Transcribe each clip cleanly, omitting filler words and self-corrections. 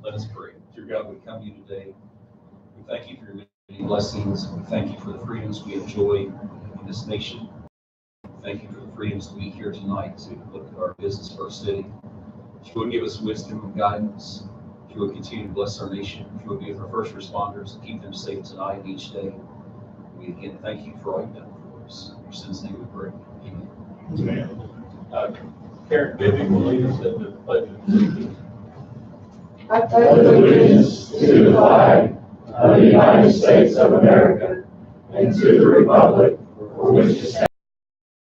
Let us pray. Dear God, we come to you today. We thank you for your many blessings. We thank you for the freedoms we enjoy in this nation. Thank you for the freedoms to meet here tonight to look at our business for our city. If you would give us wisdom and guidance, if you would continue to bless our nation, if you would be with our first responders and keep them safe tonight and each day. We again thank you for all you've done for us. In your son's name we pray. Amen. Karen Bibby will lead us in the pledge of allegiance. I pledge allegiance to the flag of the United States of America and to the republic for which it stands,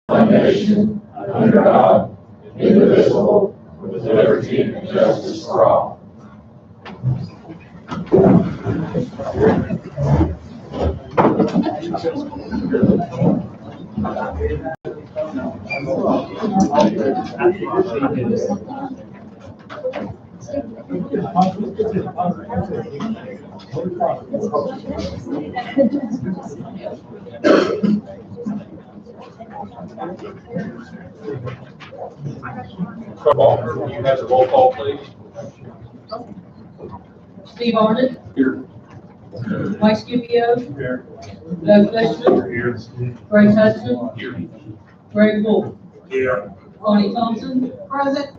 one nation, under God, indivisible, with liberty and justice for all. Walker, will you have the roll call, please? Steve Arnott. Here. Mike Scipio. Here. Doug Fletcher. Here. Greg Hudson. Here. Greg Wolf. Here. Connie Thompson. Present.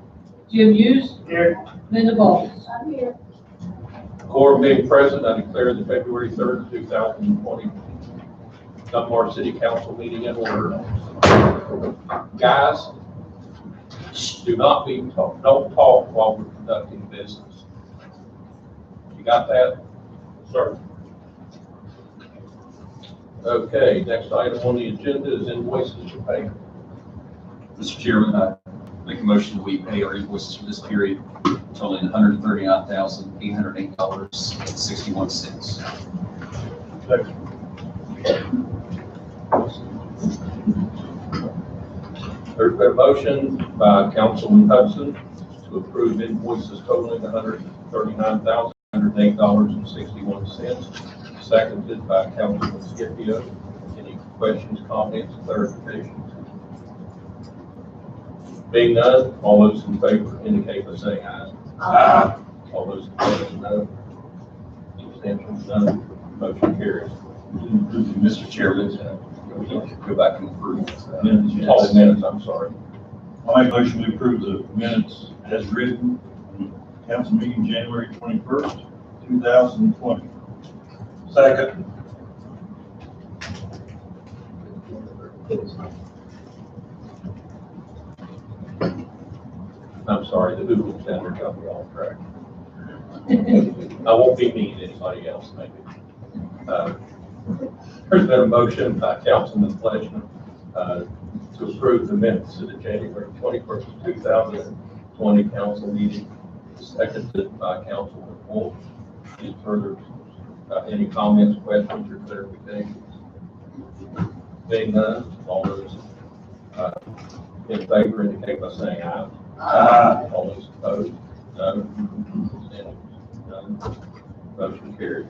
Jim Hughes. Here. Linda Ball. Quorum being present, I declare the February 3rd, 2020 Dunbar City Council meeting in order. Guys, do not don't talk while we're conducting business. You got that? Sir. Okay, next item on the agenda is invoices to pay. Mr. Chairman, I make a motion that we pay our invoices for this period totaling $139,808.61. There's been a motion by Councilman Hudson to approve invoices totaling $139,808.61, seconded by Councilman Scipio. Any questions, comments, clarifications? Being none, all those in favor indicate by saying aye. Aye. All those opposed, no. Abstentions, none. Motion carries. Mr. Chairman, we can go back and approve. All minutes, I'm sorry. I make a motion to approve the minutes as written, council meeting January 21st, 2020. Second. I'm sorry, the Google standard got me off track. I won't be mean to anybody else, maybe. There's been a motion by Councilman Fletcher to approve the minutes of the January 21st, 2020 council meeting, seconded by Councilman Wolf. Any further, any comments, questions, or clarifications? Being none, all those in favor indicate by saying aye. Aye. All those opposed? None. None. Motion carries.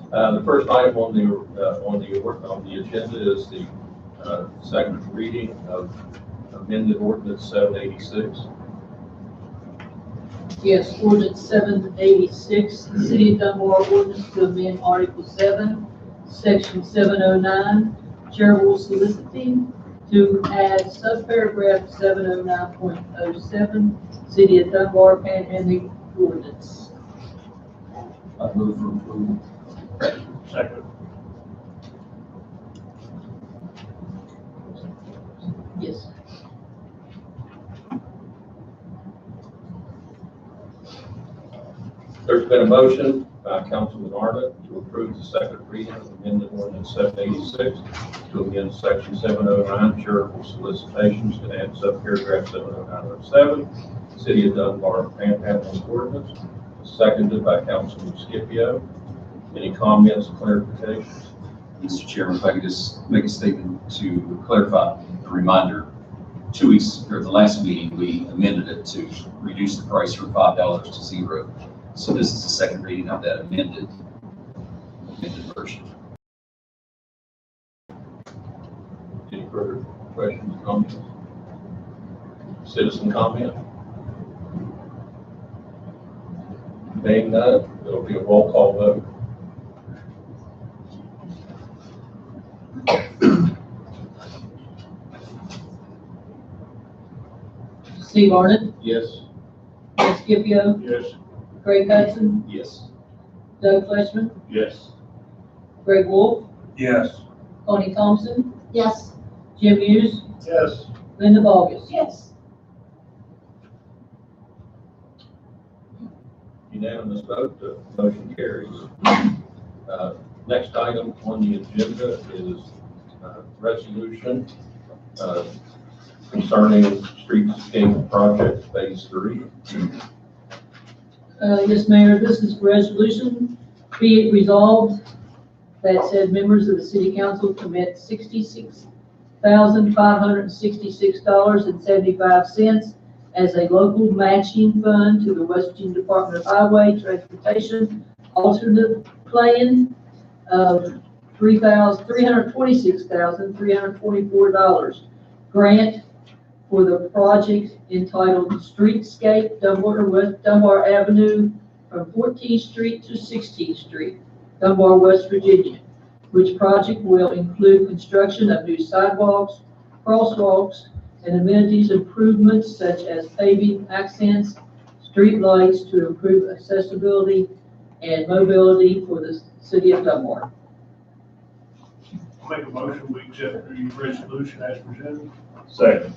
The first item on the agenda is the second reading of amended ordinance 786. Yes, ordinance 786, the City of Dunbar ordinance to amend Article 7, Section 709, charitable soliciting, to add subparagraph 709.07, City of Dunbar Panhandling ordinance. I move for approval. Second. Yes. There's been a motion by Councilman Arnott to approve the second reading of amended ordinance 786 to amend section 709 charitable solicitations to add subparagraph 709.07 City of Dunbar Panhandling ordinance, seconded by Councilman Scipio. Any comments, clarifications? Mr. Chairman, if I could just make a statement to clarify a reminder. 2 weeks, or the last meeting, we amended it to reduce the price from $5 to $0. So this is the second reading of that amended version. further questions, comments? Citizen comment? Being none, it'll be a roll call vote. Steve Arnott, Yes. Ed Scipio, Yes. Craig Hudson, Yes. Doug Fleshman, Yes. Greg Wolf, Yes. Tony Thompson, Yes. Jim Hughes, Yes. Linda Bogus. Yes. Unanimous vote, the motion carries. Next item on the agenda is resolution concerning streetscape project phase 3. Yes, Mayor, this is resolution, be it resolved that said members of the city council commit $66,566.75 as a local matching fund to the West Virginia Department of Highway Transportation alternate plan of $326,324 grant for the project entitled Streetscape Dunbar Avenue from 14th Street to 16th Street, Dunbar, West Virginia, which project will include construction of new sidewalks, crosswalks, and amenities improvements such as paving, accents, street lights to improve accessibility and mobility for the city of Dunbar. Make a motion, we accept the resolution as presented. Second.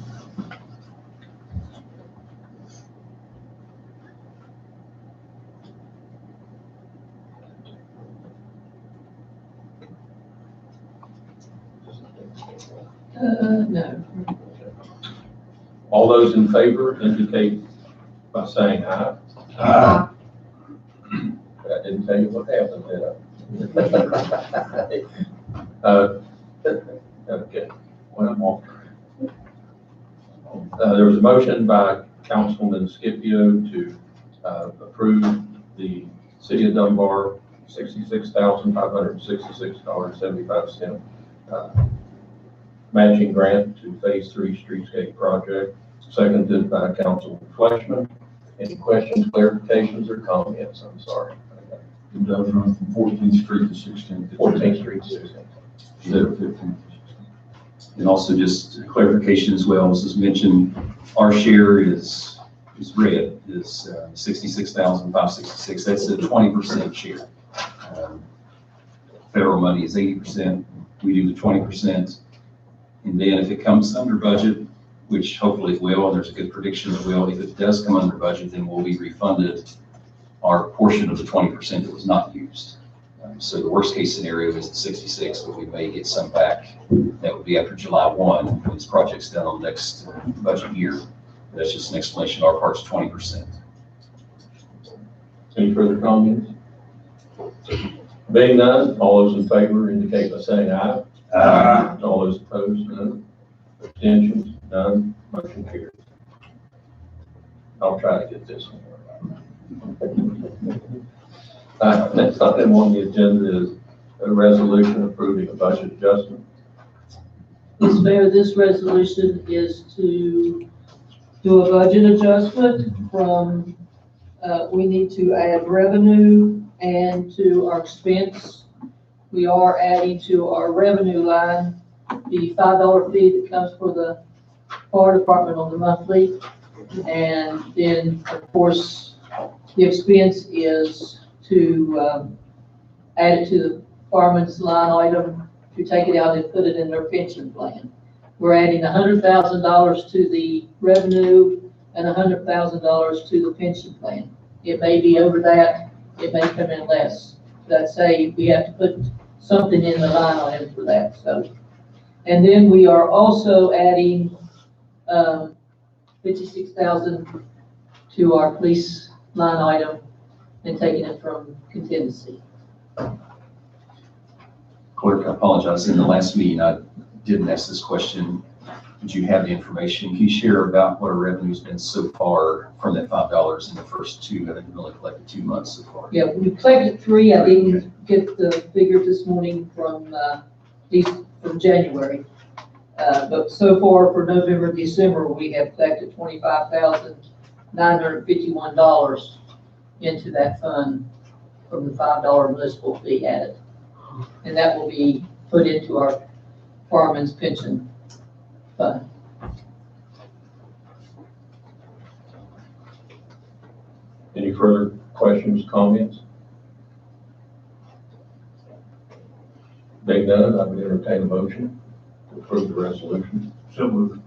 No. All those in favor indicate by saying aye. Aye. I didn't tell you what happened, did I? Okay, when I'm off. There was a motion by Councilman Scipio to approve the City of Dunbar $66,566.75 matching grant to Phase 3 Streetscape project, seconded by Councilman Fleshman. Any questions, clarifications, or comments? I'm sorry. It does run from 14th Street to 16th. 14th Street, 16th. Instead of 15th. And also just clarification as well, as mentioned, our share is red, is 66,566. That's a 20% share. Federal money is 80%. We do the 20%. And then if it comes under budget, which hopefully it will, and there's a good prediction it will, if it does come under budget, then we'll be refunded our portion of the 20% that was not used. So the worst case scenario is the 66, but we may get some back. That would be after July 1, when this project's done on the next budget year. That's just an explanation. Our part's 20%. Any further comments? Being none, all those in favor indicate by saying aye. Aye. All those opposed, none. Abstentions, none. Motion carries. I'll try to get this one. Next item on the agenda is a resolution approving a budget adjustment. Yes, Mayor, this resolution is to do a budget adjustment from, we need to add revenue and to our expense. We are adding to our revenue line the $5 fee that comes for the fire department on the monthly. And then, of course, the expense is to add it to the fireman's line item to take it out and put it in their pension plan. We're adding $100,000 to the revenue and $100,000 to the pension plan. It may be over that, it may come in less. Let's say we have to put something in the line item for that. So, and then we are also adding $56,000 to our police line item and taking it from contingency. Clerk, I apologize. In the last meeting, I didn't ask this question. Did you have the information? Can you share about what our revenue's been so far from that $5 in the first two? I haven't really collected 2 months so far. Yeah, we collected 3. I didn't get the figure this morning from January. But so far for November, December, we have collected $25,951 into that fund from the $5 municipal fee added. And that will be put into our fireman's pension fund. Any further questions, comments? Being none, I would entertain a motion to approve the resolution. So moved.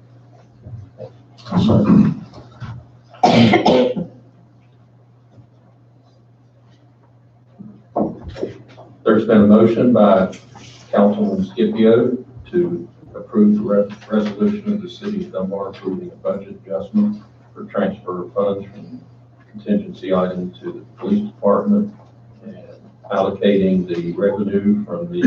There's been a motion by Councilman Scipio to approve the resolution of the city of Dunbar approving a budget adjustment for transfer of funds from contingency item to the police department and allocating the revenue from the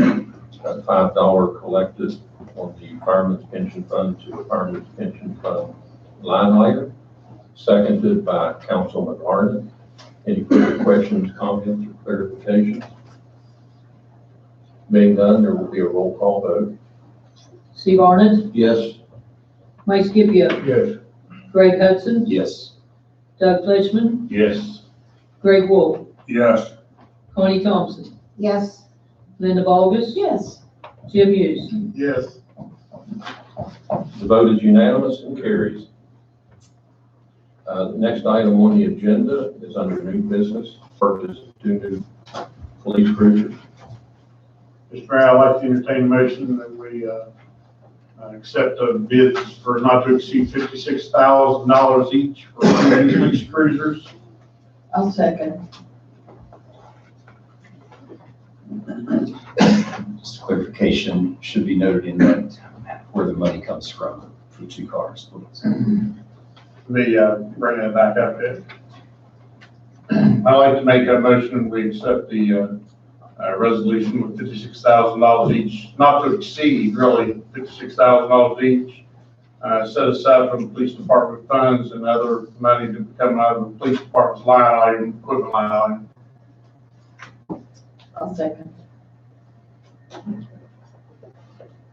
$5 collected on the fireman's pension fund to the fireman's pension fund line item. Seconded by Councilman Arnott. Any further questions, comments, or clarifications? Being none, there will be a roll call vote. Steve Arnott, Yes. Mike Scipio, Yes. Greg Hudson, Yes. Doug Fleischman, Yes. Greg Wolf, Yes. Connie Thompson, Yes. Linda Bogus. Yes. Jim Hughes. Yes. The vote is unanimous and carries. The next item on the agenda is under new business, purchase of 2 new police cruisers. Mr. Mayor, I'd like to entertain a motion that we accept a bids for not to exceed $56,000 each for 2 new police cruisers. I'll second. Just clarification should be noted in that where the money comes from for the 2 cars, please. Bring that back up there. I'd like to make a motion, we accept the resolution with $56,000 each, not to exceed really $56,000 each, set aside from the police department funds and other money to come out of the police department's line item, equipment line item. I'll second.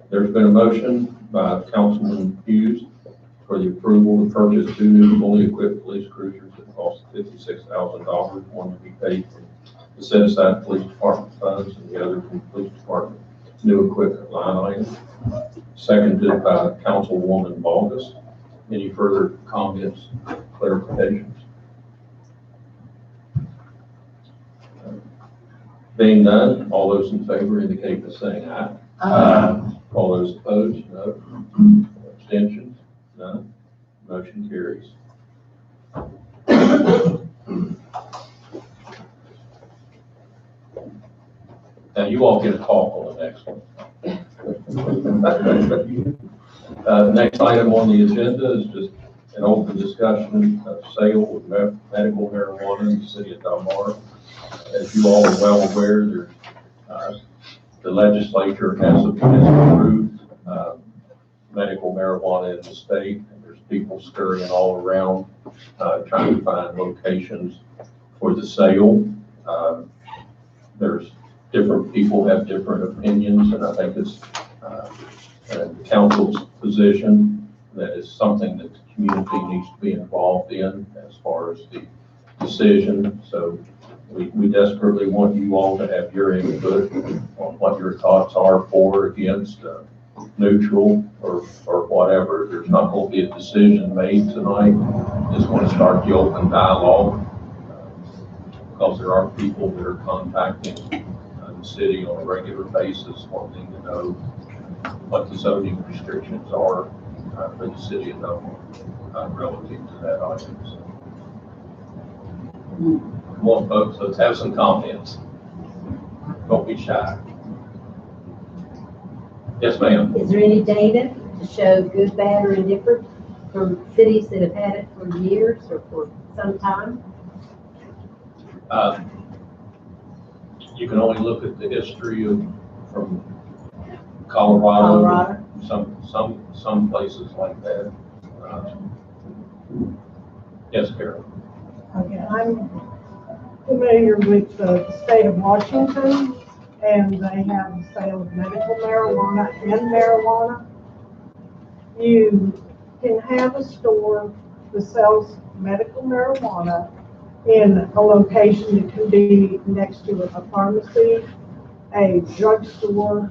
There's been a motion by Councilman Hughes for the approval to purchase 2 new fully equipped police cruisers that cost $56,000, one to be paid from the set aside police department funds and the other from the police department new equipment line item. Seconded by Councilwoman Bogus. Any further comments, clarifications? Being none, all those in favor indicate by saying aye. All those opposed, no. Abstentions, none. Motion carries. Now you all get a talk on the next one. Next item on the agenda is just an open discussion of sale of medical marijuana in the city of Dunbar. As you all are well aware, there's, the legislature has approved medical marijuana in the state, and there's people scurrying all around trying to find locations for the sale. There's different people have different opinions, and I think it's the council's position that is something that the community needs to be involved in as far as the decision. So we desperately want you all to have your input on what your thoughts are for, against, neutral, or whatever. There's not going to be a decision made tonight. Just want to start the open dialogue because there are people that are contacting the city on a regular basis wanting to know what the zoning restrictions are for the city of Dunbar relative to that item. So, come on, folks, let's have some comments. Don't be shy. Yes, ma'am. Is there any data to show good, bad, or indifferent from cities that have had it for years or for some time? You can only look at the history from Colorado. Some places like that. Yes, Carol. Okay, I'm familiar with the state of Washington, and they have the sale of medical marijuana and marijuana. you can have a store that sells medical marijuana in a location that can be next to a pharmacy, a drugstore,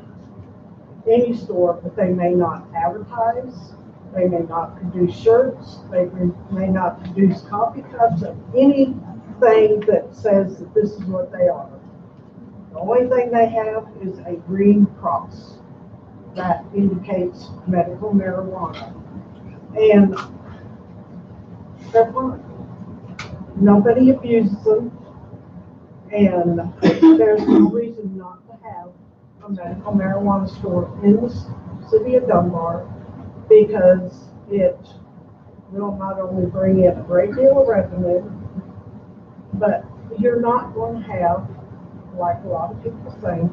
any store, but they may not advertise, they may not produce shirts, they may not produce coffee cups, or anything that says that this is what they are. The only thing they have is a green cross that indicates medical marijuana. And they're fine. Nobody abuses them, and there's no reason not to have a medical marijuana store in the city of Dunbar, because it will not only bring in a great deal of revenue, but you're not going to have, like a lot of people think,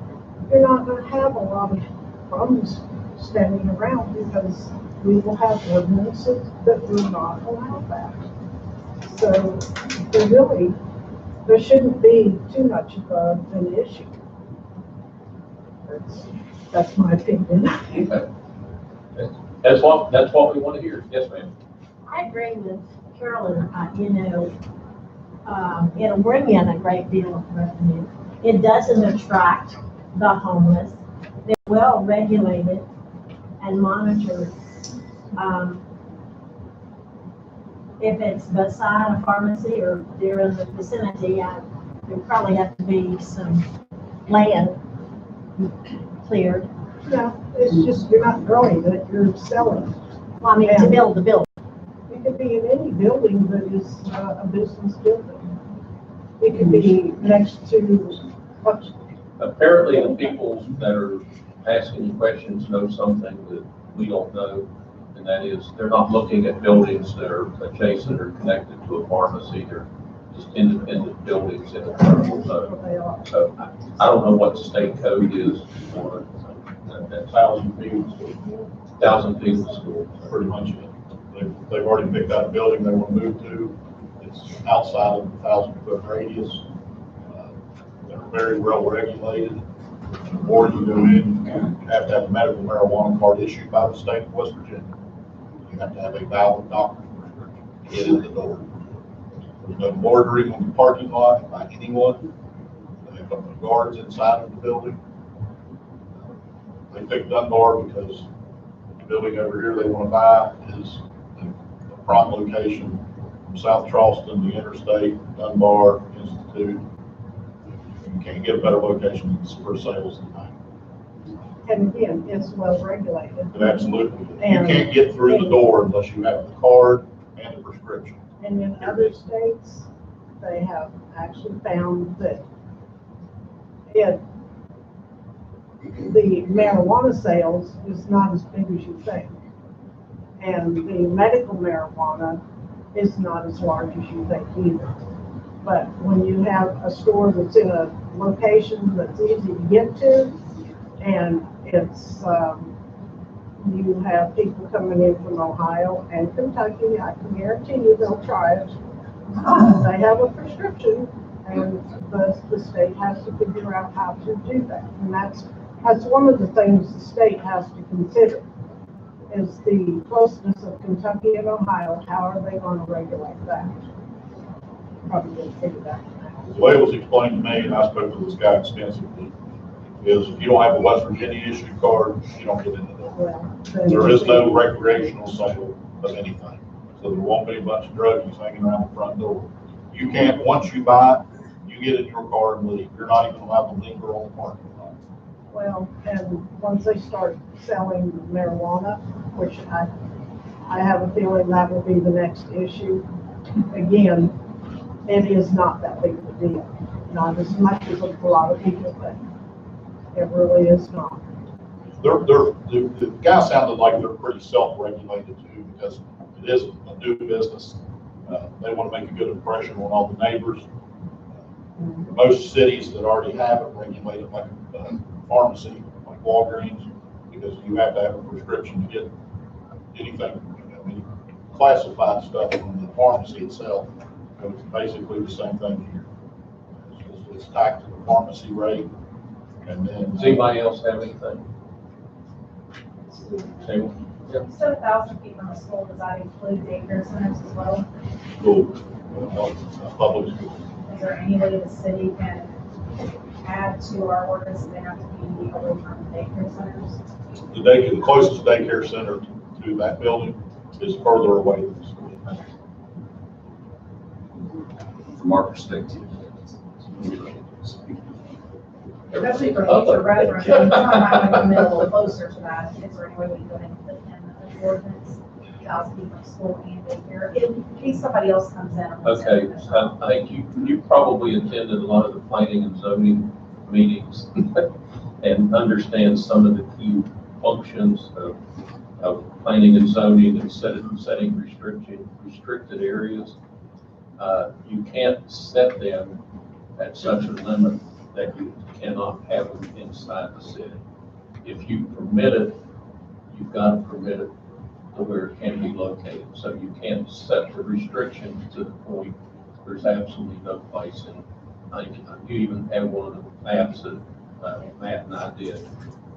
you're not going to have a lot of bums standing around, because we will have ordinances that will not allow that. So there shouldn't be too much of an issue. That's my opinion. That's what we want to hear. Yes, ma'am. I agree with Carolyn. It'll bring in a great deal of revenue. It doesn't attract the homeless. They're well regulated and monitored. If it's beside a pharmacy or they're in the vicinity, there probably have to be some land cleared. No, it's just, you're not growing it, you're selling. Well, I mean, to build the building. It could be in any building that is a business building. It could be next to what. Apparently, the people that are asking you questions know something that we don't know, and that is they're not looking at buildings that are adjacent or connected to a pharmacy. They're just independent buildings in a commercial zone. So I don't know what the state code is for that 1,000 feet of school, 1,000 feet of school. pretty much it. They've already picked out a building they want to move to. It's outside of the 1,000-foot radius. They're very well regulated. The more you go in, you have to have a medical marijuana card issued by the state of West Virginia. You have to have a valid doctor's prescription to get in the door. There's no loitering on the parking lot by anyone. They have no guards inside of the building. They picked Dunbar because the building over here they want to buy is a prime location from South Charleston, the interstate, Dunbar Institute. You can't get a better location for sales than that. And again, it's well regulated. But absolutely, you can't get through the door unless you have the card and the prescription. And in other states, they have actually found that the marijuana sales is not as big as you think. And the medical marijuana is not as large as you think either. But when you have a store that's in a location that's easy to get to, and it's, you have people coming in from Ohio and Kentucky, I can guarantee you they'll try it. They have a prescription, and the state has to figure out how to do that. And that's one of the things the state has to consider, is the closeness of Kentucky and Ohio. How are they going to regulate that? Probably didn't figure that out. The way it was explained to me, and I spoke to this guy extensively, is if you don't have a West Virginia issued card, you don't get in the door. Well, There is no recreational sale of anything. So there won't be a bunch of druggies hanging around the front door. You can't, once you buy it, you get in your car and leave. You're not even allowed to linger on the parking lot. Well, and once they start selling marijuana, which I have a feeling that will be the next issue, again, it is not that big of a deal. Not as much as a lot of people think. It really is not. The guy sounded like they're pretty self-regulated too, because it is a new business. They want to make a good impression on all the neighbors. Most cities that already have it regulate it like a pharmacy, like Walgreens, because you have to have a prescription to get anything. I mean, classified stuff from the pharmacy itself. So it's basically the same thing here. It's tacked to the pharmacy rate, and then. Does anybody else have anything? Yep. You said 1,000 feet from a school, does that include daycare centers as well? School, public school. Is there any way the city can add to our ordinance that they have to be away from daycare centers? The closest daycare center to that building is further away than the school. From our perspective. Especially for future reference, if you might want to come a little closer to that, is there any way we can go ahead and put in the ordinance, 1,000 feet from school and daycare, in case somebody else comes in? and wants Okay, to- I think you probably attended a lot of the planning and zoning meetings and understand some of the key functions of planning and zoning and setting restricted areas. You can't set them at such a limit that you cannot have them inside the city. If you permit it, you've got to permit it to where it can be located. So you can't set the restrictions to the point there's absolutely no place in. You even have one of the maps that Matt and I did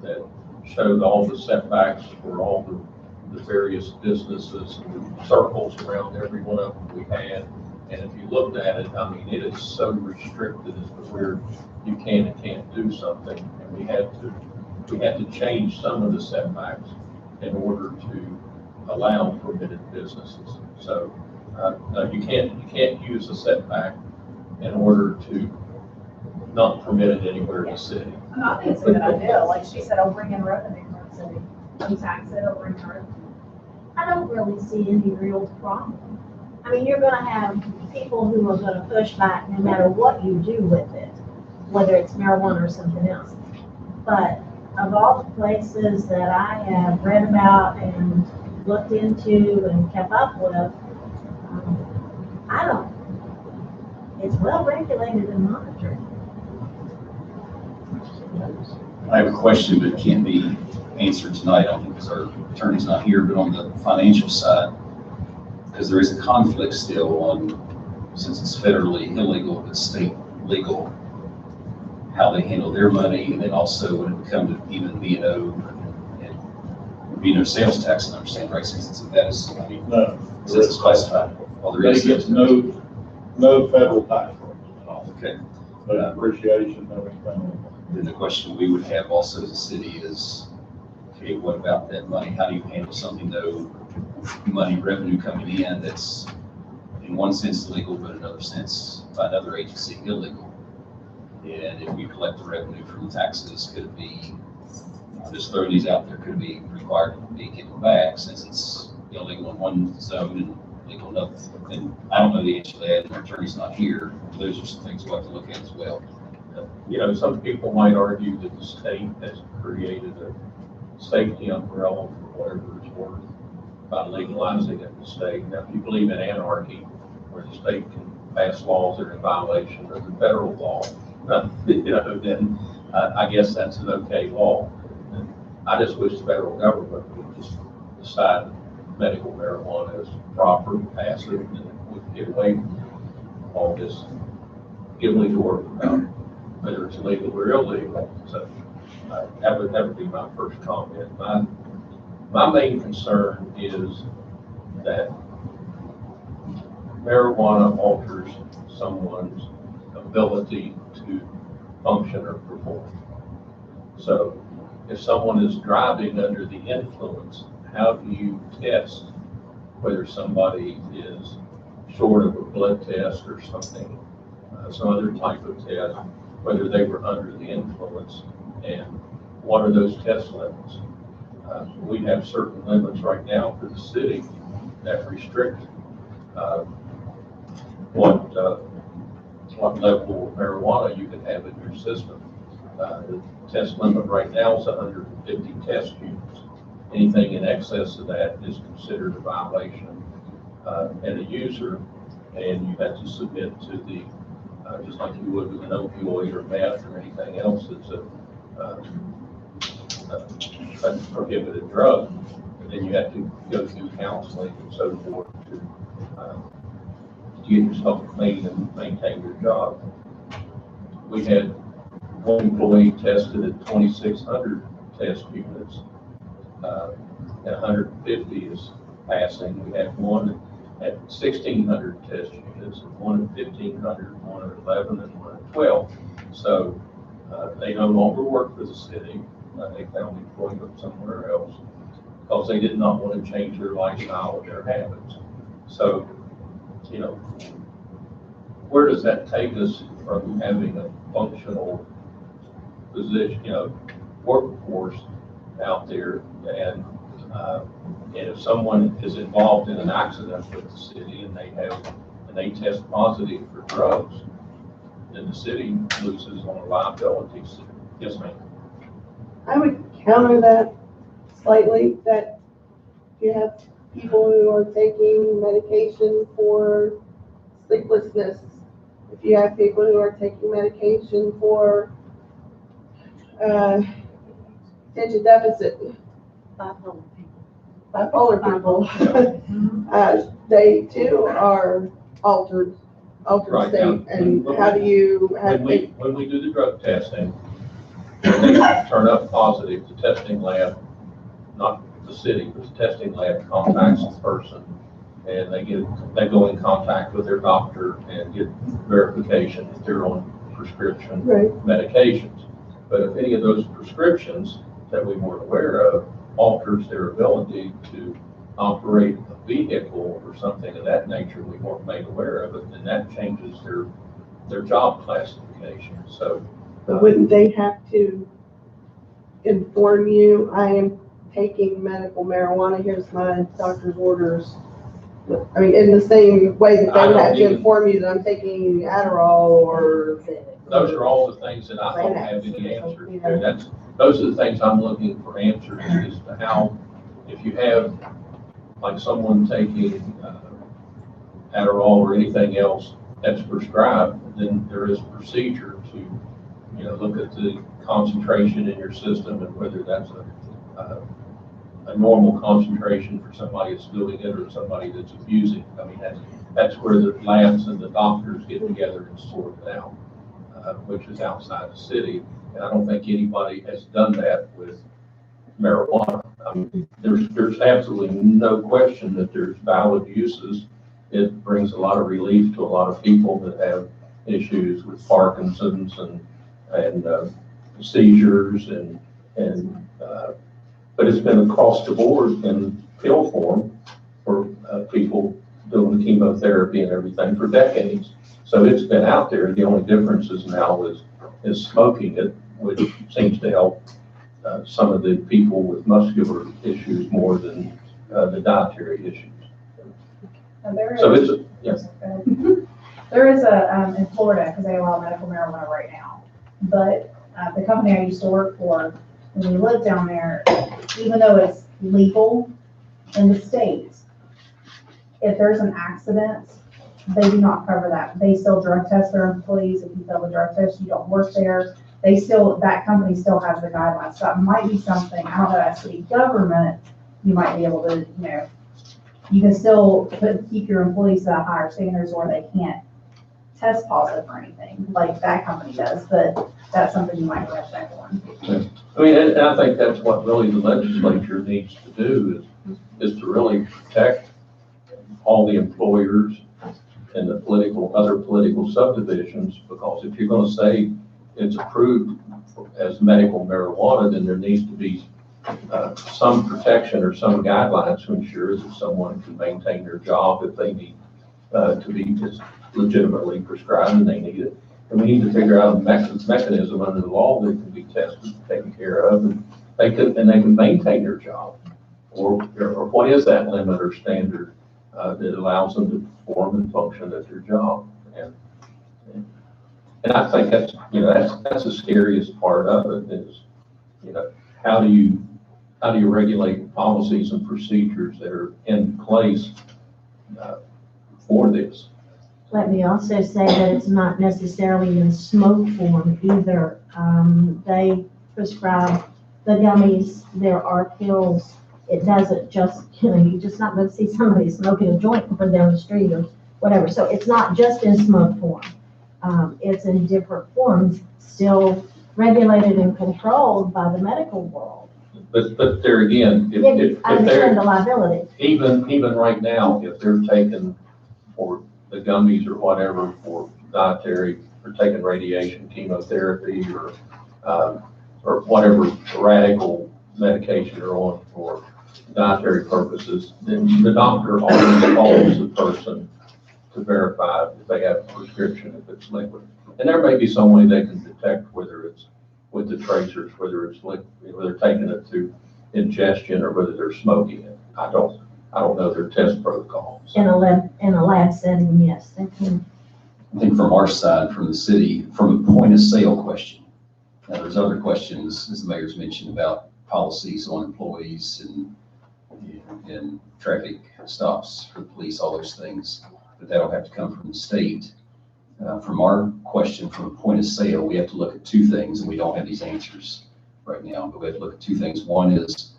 that showed all the setbacks for all the various businesses and circles around every one of them we had. And if you looked at it, I mean, it is so restricted as to where you can and can't do something. And we had to change some of the setbacks in order to allow permitted businesses. So you can't use a setback in order to not permit it anywhere in the city. I think it's a good idea, like she said, I'll bring in revenue from the city, you tax it, I'll bring in revenue. I don't really see any real problem. I mean, you're gonna have people who are gonna push back no matter what you do with it, whether it's marijuana or something else. But of all the places that I have read about and looked into and kept up with, it's well regulated and monitored. I have a question, but it can't be answered tonight, I don't think, because our attorney's not here, but on the financial side, because there is a conflict still on, since it's federally illegal, but state legal, how they handle their money, and then also when it comes to even B&O and B&O sales tax, I understand, right, since that is, I mean, No. since it's classified. Well, there They is. get no federal tax breaks at all. Okay. No depreciation, no anything. Then the question we would have also as a city is, okay, what about that money? How do you handle something though, money revenue coming in that's in one sense legal, but in another sense, by another agency illegal? And if we collect the revenue from the taxes, could it be, I'll just throw these out there, could it be required to be given back since it's illegal in one zone and legal in another? And I don't know the answer to that, and our attorney's not here. Those are some things we'll have to look at as well. You know, some people might argue that the state has created a safety umbrella for whatever it's worth by legalizing it in the state. Now, if you believe in anarchy, where the state can pass laws that are in violation of the federal law, you know, then I guess that's an okay law. And I just wish the federal government would just decide medical marijuana is proper, pass it, and we can get away from all this illegal work about whether it's legal or illegal. So that would be my first comment. My main concern is that marijuana alters someone's ability to function or perform. So if someone is driving under the influence, how do you test whether somebody is short of a blood test or something, some other type of test, whether they were under the influence, and what are those test limits? We have certain limits right now for the city that restrict what level of marijuana you can have in your system. The test limit right now is 150 test tubes. Anything in excess of that is considered a violation. And a user, and you have to submit to the, just like you would with an opioid or meth or anything else that's a prohibited drug. And then you have to go through counseling and so forth to get yourself made and maintain your job. We had one employee tested at 2,600 test units and 150 is passing. We had one at 1,600 test units, and one at 1,500, one at 11, and one at 12. So they no longer work for the city. They found employment somewhere else because they did not want to change their lifestyle and their habits. So, you know, where does that take us from having a functional position, you know, workforce out there? And if someone is involved in an accident with the city and they test positive for drugs, then the city loses on liabilities. Yes, ma'am. I would counter that slightly, that you have people who are taking medication for sleeplessness, if you have people who are taking medication for attention deficit, bipolar people, they too are altered Right, state. now, And how do you, when we do the drug testing, when they turn up positive, the testing lab, not the city, but the testing lab contacts the person, and they go in contact with their doctor and get verification that they're on prescription medications. But if any of those prescriptions that we weren't aware of alters their ability to operate a vehicle or something of that nature, we weren't made aware of it, then that changes their job classification. So wouldn't they have to inform you, I am taking medical marijuana, here's my doctor's orders? I mean, in the same way that they would have to inform you that I'm taking Adderall or. Those are all the things that I don't have any answers to. Those are the things I'm looking for answers as to how, if you have like someone taking Adderall or anything else that's prescribed, then there is a procedure to, you know, look at the concentration in your system and whether that's a normal concentration for somebody that's doing it or somebody that's abusing it. I mean, that's where the labs and the doctors get together and sort it out, which is outside the city. And I don't think anybody has done that with marijuana. I mean, there's absolutely no question that there's valid uses. It brings a lot of relief to a lot of people that have issues with Parkinson's and seizures but it's been across the board in pill form for people doing chemotherapy and everything for decades. So it's been out there. The only difference is now is smoking it, which seems to help some of the people with muscular issues more than the dietary issues. And there So is, it's yes. there is a, in Florida, because they allow medical marijuana right now, but the company I used to work for, when we lived down there, even though it's legal in the States, if there's an accident, they do not cover that. They still drug test their employees. If you fail the drug test, you don't work there. That company still has the guidelines. So it might be something, I don't know, as city government, you might be able to, you know, you can still keep your employees at higher standards or they can't test positive or anything like that company does, but that's something you might want to check on. I mean, and I think that's what really the legislature needs to do is to really protect all the employers and the other political subdivisions, because if you're going to say it's approved as medical marijuana, then there needs to be some protection or some guidelines to ensure that someone can maintain their job if they need to be just legitimately prescribed and they need it. And we need to figure out a mechanism under the law that can be tested, taken care of, and they can maintain their job. Or what is that limit or standard that allows them to perform and function at their job? And I think that's the scariest part of it is, you know, how do you regulate policies and procedures that are in place for this? Let me also say that it's not necessarily in smoke form either. They prescribe the gummies, there are pills. It doesn't just, you know, you're just not going to see somebody smoking a joint up and down the street or whatever. So it's not just in smoke form. It's in different forms, still regulated and controlled by the medical world. But there again, Yeah, I if understand they're, the liability. even right now, if they're taking for the gummies or whatever for dietary, for taking radiation, chemotherapy, or whatever radical medication they're on for dietary purposes, then the doctor always calls the person to verify if they have a prescription, if it's liquid. And there may be some way they can detect whether it's with the tracers, whether it's liquid, whether they're taking it through ingestion or whether they're smoking it. I don't know their test protocols. In a lab setting, yes. They can. I think from our side, from the city, from a point of sale question. Now, there's other questions, as the mayor's mentioned, about policies on employees and traffic stops for the police, all those things, but that'll have to come from the state. From our question, from a point of sale, we have to look at two things, and we don't have these answers right now, but we have to look at two things. One is,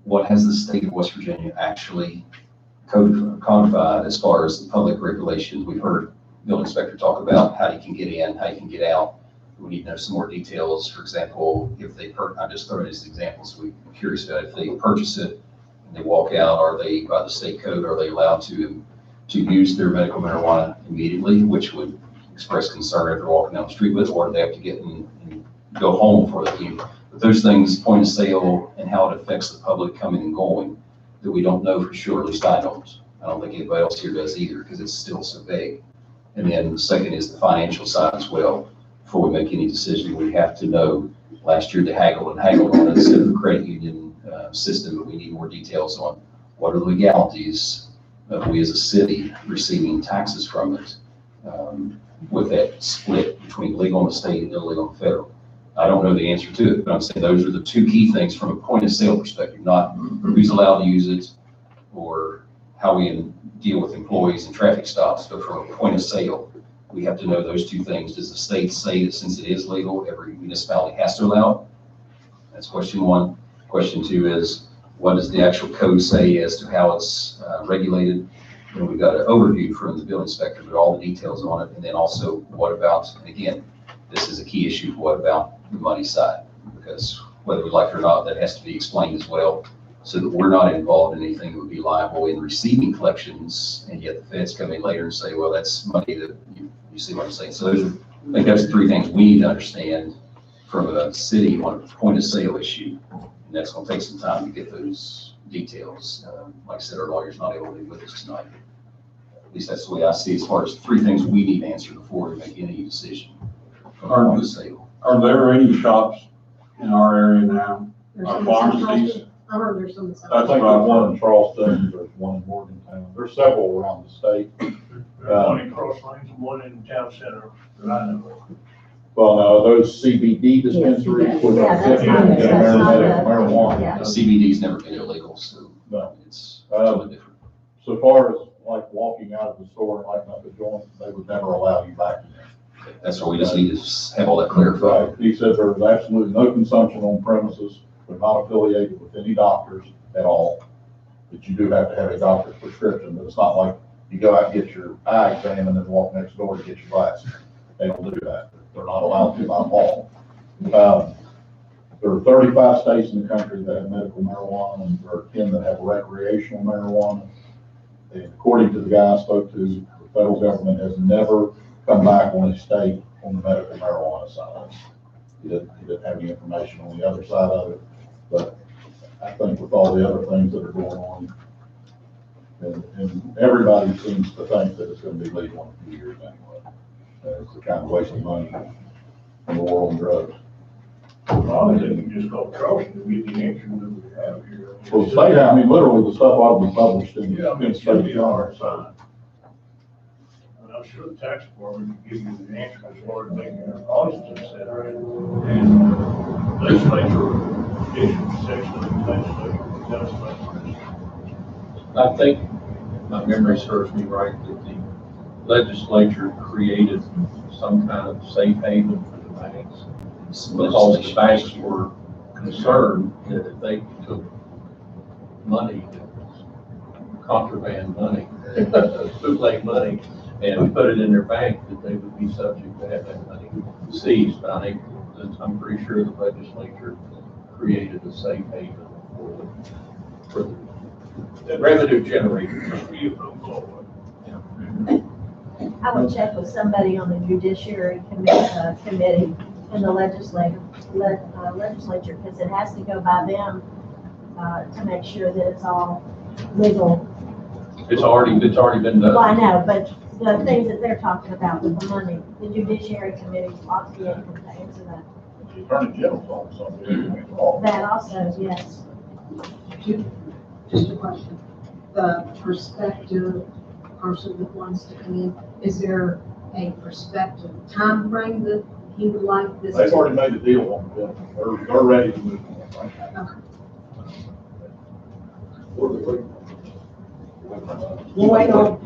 what has the state of West Virginia actually codified as far as the public regulations? We've heard building inspector talk about how you can get in, how you can get out. We need to know some more details. For example, if they, I'm just throwing these examples, we're curious about if they purchase it and they walk out, are they, by the state code, are they allowed to use their medical marijuana immediately, which would express concern if they're walking down the street with it, or do they have to get in and go home before they can? But those things, point of sale and how it affects the public coming and going, that we don't know for sure, at least I don't. I don't think anybody else here does either, because it's still so vague. And then the second is the financial side as well. Before we make any decision, we have to know. Last year they haggled on it instead of the credit union system, but we need more details on what are the legalities of we as a city receiving taxes from it, with that split between legal on the state and illegal on the federal. I don't know the answer to it, but I'm saying those are the two key things from a point of sale perspective, not who's allowed to use it or how we deal with employees and traffic stops, but from a point of sale, we have to know those two things. Does the state say that since it is legal, every municipality has to allow it? That's question one. Question two is, what does the actual code say as to how it's regulated? And we've got an overview from the building inspector, but all the details on it. And then also, what about, and again, this is a key issue, what about the money side? Because whether we like it or not, that has to be explained as well, so that we're not involved in anything that would be liable in receiving collections, and yet the feds come in later and say, well, that's money that you see what I'm saying. So those are, I think that's the three things we need to understand from a city on a point of sale issue. And that's going to take some time to get those details. Like I said, our lawyer's not able to be with us tonight. At least that's the way I see it, as far as three things we need to answer before we make any decision from a point of sale. Are there any shops in our area now? There's Our some in pharmacies? Charleston. I heard there's some in South. I think there's one in Charleston, there's one in Morgantown, there's several around the state. There's one in Cross Lanes and one in Town Center that I know of. Well, no, those CBD dispensaries. Yeah, with that's our not- that's not medical a- marijuana. yeah. CBD's never been illegal, so No. it's totally different. So far as like walking out of the store and lighting up a joint, they would never allow you back in there. That's why we just need to have all that clarified. Right. He said there's absolutely no consumption on premises. They're not affiliated with any doctors at all. But you do have to have a doctor's prescription, but it's not like you go out and get your eye exam and then walk next door to get your glasses. They don't do that. They're not allowed to by law. There are 35 states in the country that have medical marijuana, and there are 10 that have recreational marijuana. And according to the guy I spoke to, the federal government has never come back on a state on the medical marijuana side. He didn't have any information on the other side of it, but I think with all the other things that are going on, and everybody seems to think that it's going to be legal in a few years anyway. It's the kind of waste of money in the war on drugs. Well, I think we just call Charleston to get the answer that we have here. Well, the state, I mean, literally the stuff ought to be published in Yeah, I mean, the it's gonna state be on our journal. side. And I'm sure the tax department can give you the answer as far as making their policies, et cetera. And legislature issued section of the legislature tells us. I think my memory serves me right that the legislature created some kind of safe haven for the banks, because the banks were concerned that if they took money that was contraband money, bootleg money, and put it in their bank, that they would be subject to have that money seized. But I think, I'm pretty sure the legislature created a safe haven for the revenue generator. I would check with somebody on the judiciary committee in the legislature, because it has to go by them, to make sure that it's all legal. It's already been done. Well, I know, but the things that they're talking about with the money, the judiciary committee ought to be able to answer that. The Attorney General's office on the That also, yes. Just a question. The prospective person that wants to come in, is there a prospective time frame that he would like this? They've already made a deal on the building. They're ready to move on right now. We'll wait on.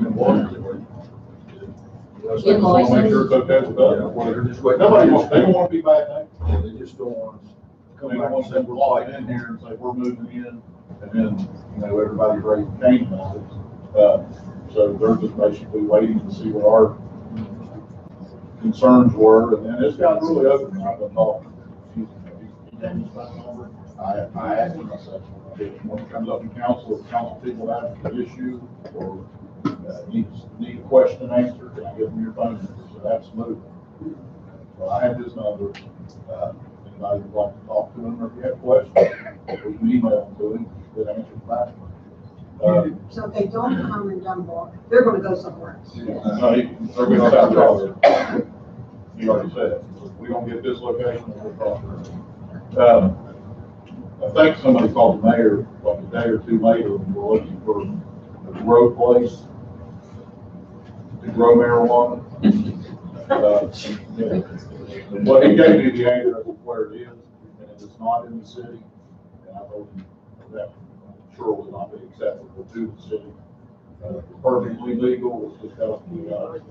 Just want to make sure it's okay with us. Nobody wants, they don't want to be bad neighbors. They just don't want us to come They back want and them say to we're fly fighting. in here and say, we're moving in, and then, everybody's ready to change things. So they're just basically waiting to see what our concerns were, and then it's got really open. I've been talking. I asked him, I said, when it comes up in council, if council people have an issue or need a question answered, can I give them your phone number? He said, absolutely. So I have his number. Anybody would like to talk to him, or if you have questions, we can email them to him, get answers back. So if they don't come in Dunbar, they're gonna go somewhere else. No, they're going to South Carolina. He already said, we don't get this location, we'll talk. I think somebody called the mayor like a day or two later, and we're looking for a grow place to grow marijuana. Yeah. Well, he gave me the address of where it is, and it's not in the city. And I told him that sure will not be acceptable to the city. Perfectly legal, it's just got to be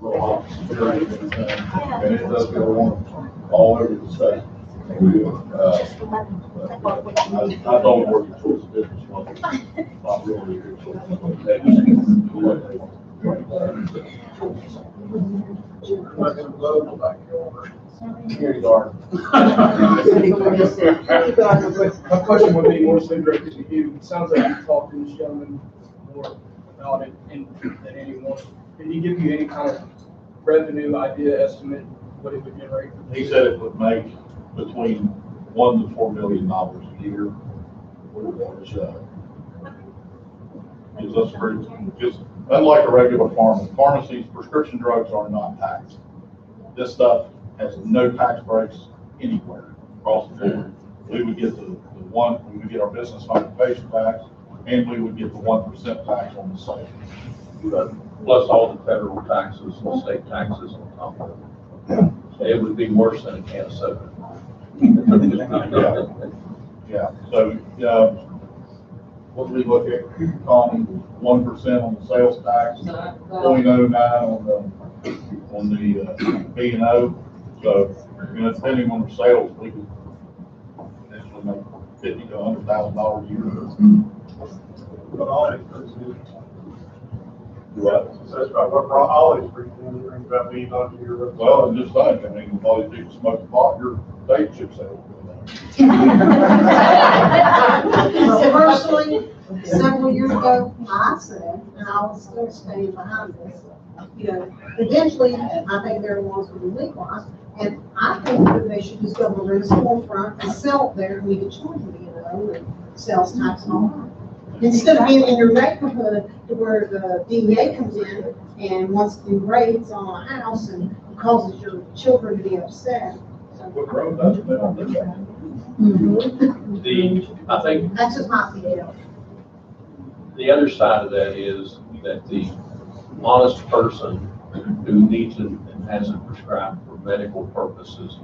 real high security and everything, and it does go on all over the state. I told him where the choice of business was. Not really a good choice of business. Here you are. My question would be more so directed to you. It sounds like you talked to this gentleman more about it than anyone. Did he give you any kind of revenue idea, estimate, what it would generate? He said it would make between $1 to $4 million a year. Which gives us pretty, just unlike a regular pharmacy. Pharmacies, prescription drugs are not taxed. This stuff has no tax breaks anywhere across the board. We would get we would get our business occupation tax, and we would get the 1% tax on the sale. Plus all the federal taxes and state taxes on top of it. It would be worse than a can of soda. Yeah, so, what we look at, Connie, 1% on the sales tax, 0.09 on the B&O. So, depending on the sales, we could potentially make $50,000 to $100,000 a year. But all it is, What? so that's right, what all it's pretty cool, about being on your. Well, I'm just saying, I mean, with all these people smoking pot, your state chip sales go down. Personally, several years ago, I said, and I'll still stand behind this, eventually, I think marijuana's going to be legalized, and I think that they should just go over to the storefront and sell it there, and we could charge them, and sales tax and all that. Instead of being in your neighborhood to where the DEA comes in and wants to do raids on a house and causes your children to be upset. What road does it, they don't do that. I think That's just my feeling. the other side of that is that the honest person who needs it and has it prescribed for medical purposes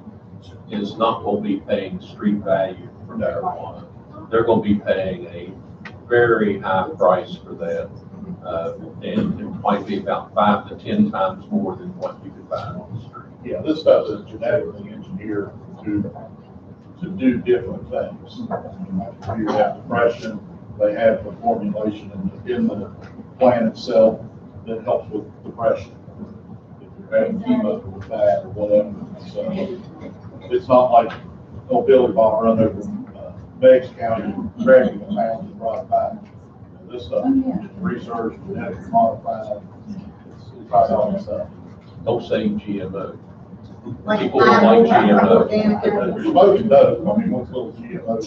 is not going to be paying street value for marijuana. They're going to be paying a very high price for that, and it might be about 5 to 10 times more than what you could buy on the street. Yeah, this stuff is genetically engineered to do different things. You have depression, they have the formulation in the plant itself that helps with depression. If you're having chemo with that or whatever, so it's not like, oh, Billy Bob run over Meigs County, grabbing the pounds and brought it back. This stuff, research, genetically modified, it's right on stuff. Don't say GMO. Like People don't like GMO. organic. You're supposed to know, I mean, what's little GMO?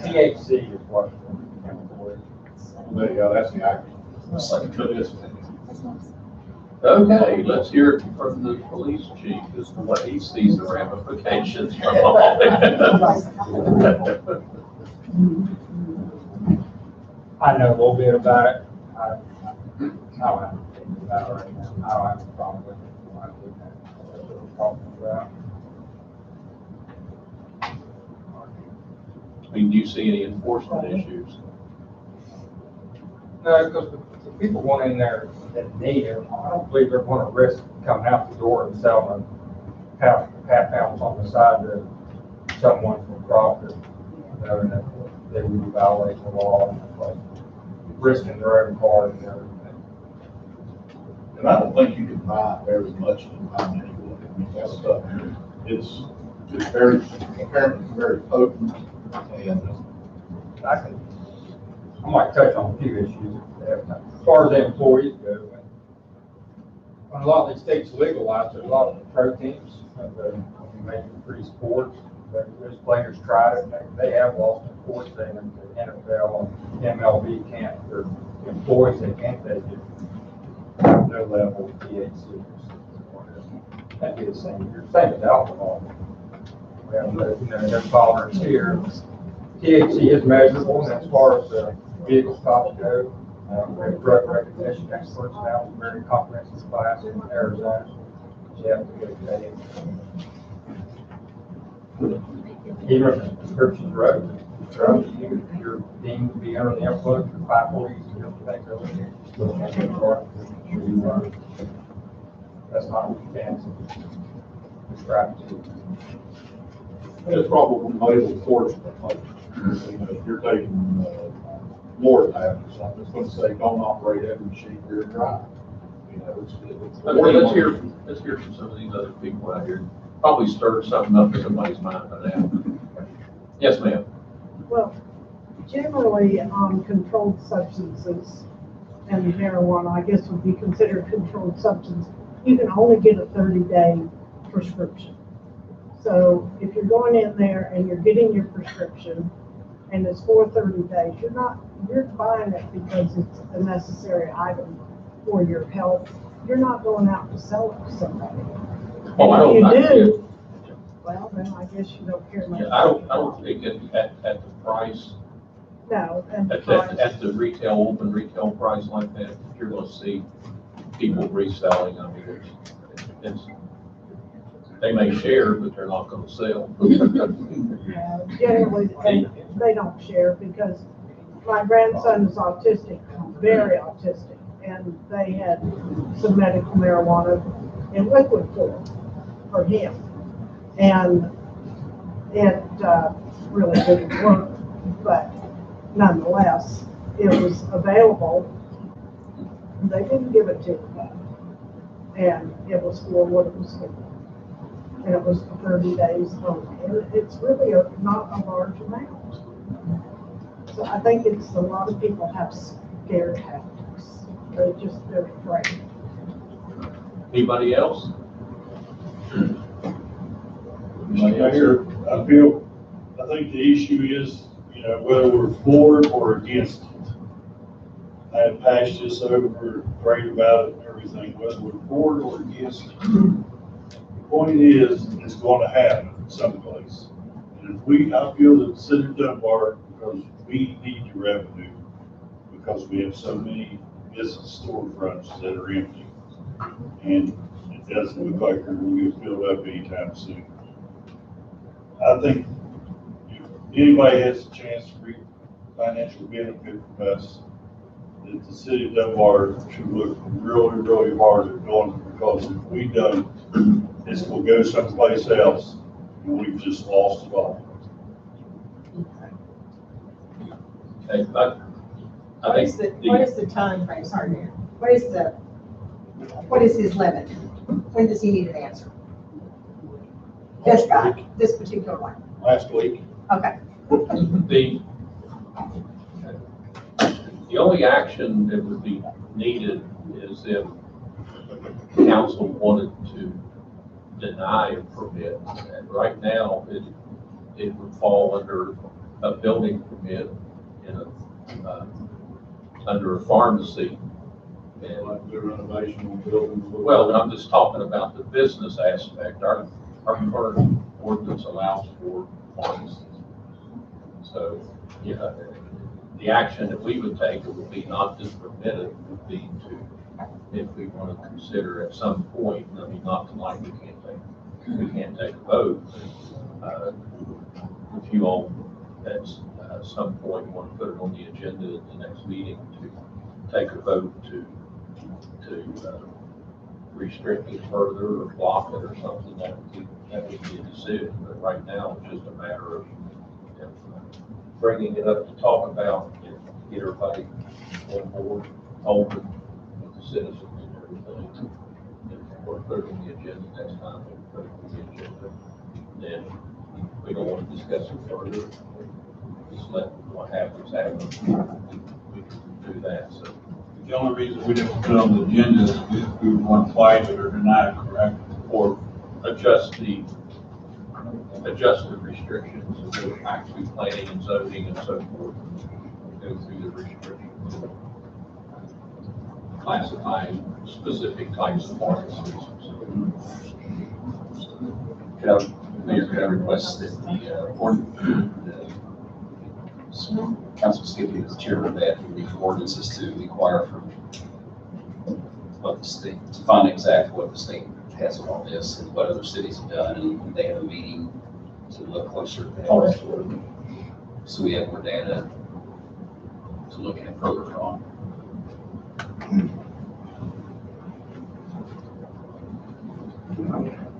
THC is what. There you go, that's the acronym. It's like to this. Okay, let's hear it from the police chief, as to what he sees the ramifications from all that. I know a little bit about it. I don't have to think about it right now. I don't have a problem with it. I wouldn't have a problem with that. I mean, do you see any enforcement issues? No, because the people going in there that need it, I don't believe they're going to risk coming out the door and selling half pounds on the side to someone for profit. Knowing that they would be violating the law and like risking their own car and everything. And I don't think you can buy very much in how many. I mean, that stuff, it's very, apparently very potent and I might touch on a few issues. As far as the employees go, when a lot of these states legalize, there's a lot of proteins that make it pretty sports. Those players tried it, they have lost in court saying that the NFL and MLB can't, their employees, they can't take it. No level of THC. That'd be the same as alcohol. We have no tolerance here. THC is measurable, and as far as vehicle stops go, we have drug recognition experts now, very comprehensive class in Arizona. You have to get paid. Even if it's prescription drugs, you're deemed to be under the influence of 540, you have to take those. You still can't get drug. That's not what you can prescribe to. it's probably labeled enforcement, like, you know, if you're taking, more than or something, it's gonna say, don't operate every machine you're driving. You know, it's. Okay, let's hear from some of these other people out here. Probably stirred something up in somebody's mind by now. Yes, ma'am. Well, generally, controlled substances and marijuana, I guess would be considered controlled substance. You can only get a 30-day prescription. So if you're going in there and you're getting your prescription and it's for 30 days, you're buying it because it's a necessary item for your health. You're not going out to sell it to somebody. Oh, I And don't, if you do, well, then I guess you don't care much. I don't think at the price, No, and the at price. the open retail price like that, you're gonna see people reselling. I mean, it's, they may share, but they're not gonna sell. Generally, they don't share because my grandson is autistic, very autistic, and they had some medical marijuana in liquid form for him. And it really didn't work, but nonetheless, it was available. They didn't give it to him, and it was for what it was for. And it was for 30 days only, and it's really not a large amount. So I think it's a lot of people have scare tactics. They're afraid. Anybody else? I think the issue is, whether we're for or against it. I have hashed this over, prayed about it and everything, whether we're for or against it. The point is, it's going to happen someplace. And I feel that the city of Dunbar, because we need the revenue, because we have so many business storefronts that are empty. And it doesn't look like they're going to get filled up anytime soon. I think if anybody has a chance to reap financial benefit from us, that the city of Dunbar should look really, really hard at doing it, because if we don't, this will go someplace else, and we've just lost it all. Okay, What is the time frame? Sorry, Mayor. What is his limit? When does he need an answer? This guy, this particular one. Last week, Okay. The only action that would be needed is if council wanted to deny a permit. And right now, it would fall under a building permit in under a pharmacy. And, Like the renovation of buildings. well, I'm just talking about the business aspect. Our current ordinance allows for pharmacies. So, yeah, the action that we would take would be not to permit it, would be to, if we want to consider at some point, I mean, not tonight, we can't take a vote. If you all, at some point, want to put it on the agenda at the next meeting to take a vote to restrict it further or block it or something, that would be a decision. But right now, it's just a matter of bringing it up to talk about, get everybody on board, open with the citizens and everything. If we're putting the agenda next time, we'll put it on the agenda. Then we don't want to discuss it further. Just let what happens happen. We can do that. So the only reason we didn't put it on the agenda is if we want to fight it or deny it, correct? or adjust the restrictions of actually planning and zoning and so forth. Go through the restrictions, classifying specific types of pharmacies. Mayor, could I request that Council Skippy, as chairman of that, the ordinances to inquire from what the state, to find exactly what the state has on all this and what other cities have done, and they have a meeting to look closer at that. So we have more data to look at further from.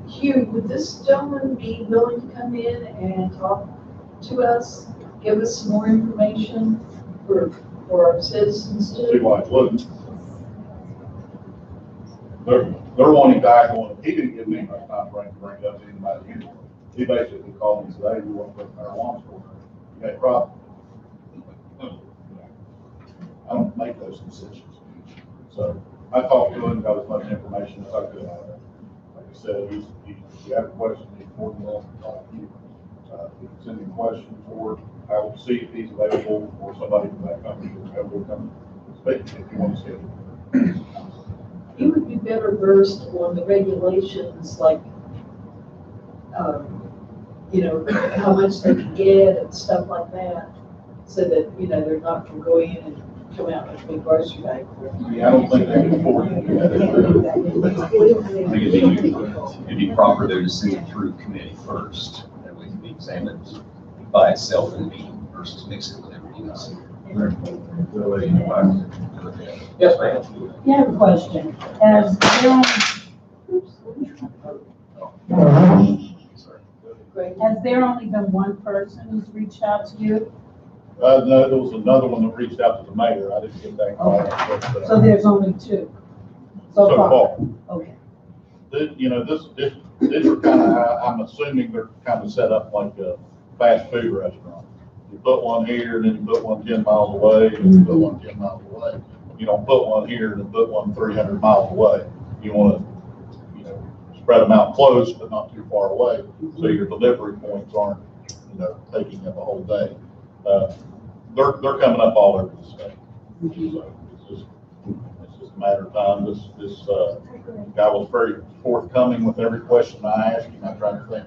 Hugh, would this gentleman be willing to come in and talk to us, give us some more information for our citizens See to? why it wouldn't. They're wanting back on, he didn't give me enough time frame to bring it up to anybody here. He basically called me and said, hey, you want to put marijuana store? You got a problem? I don't make those decisions. So I talked to him, got as much information as I could out of him. Like I said, if you have a question, he's more than welcome to talk to you. If you send him questions, or I will see if he's available, or somebody from that company will come speak if you want to see it. You would be better versed on the regulations, like, how much they can get and stuff like that, so that, they're not going to go in and come out with a big grocery bag. Yeah, I don't think they can afford to do that. I think it'd be proper though to send it through committee first, that way it can be examined by itself in the meeting versus mix it with everything else. Yes, ma'am. Yeah, I have a question. Has there only been one person who's reached out to you? No, there was another one that reached out to the mayor. I didn't get that call. But, So there's only two so so far? far. Okay. These are kind of, I'm assuming they're kind of set up like a fast food restaurant. You put one here, and then you put one 10 miles away, and you put one 10 miles away. You don't put one here and then put one 300 miles away. You want to, spread them out close, but not too far away, so your delivery points aren't, taking up a whole day. They're coming up all over the state. So it's just a matter of time. This guy was very forthcoming with every question I asked him. I tried to think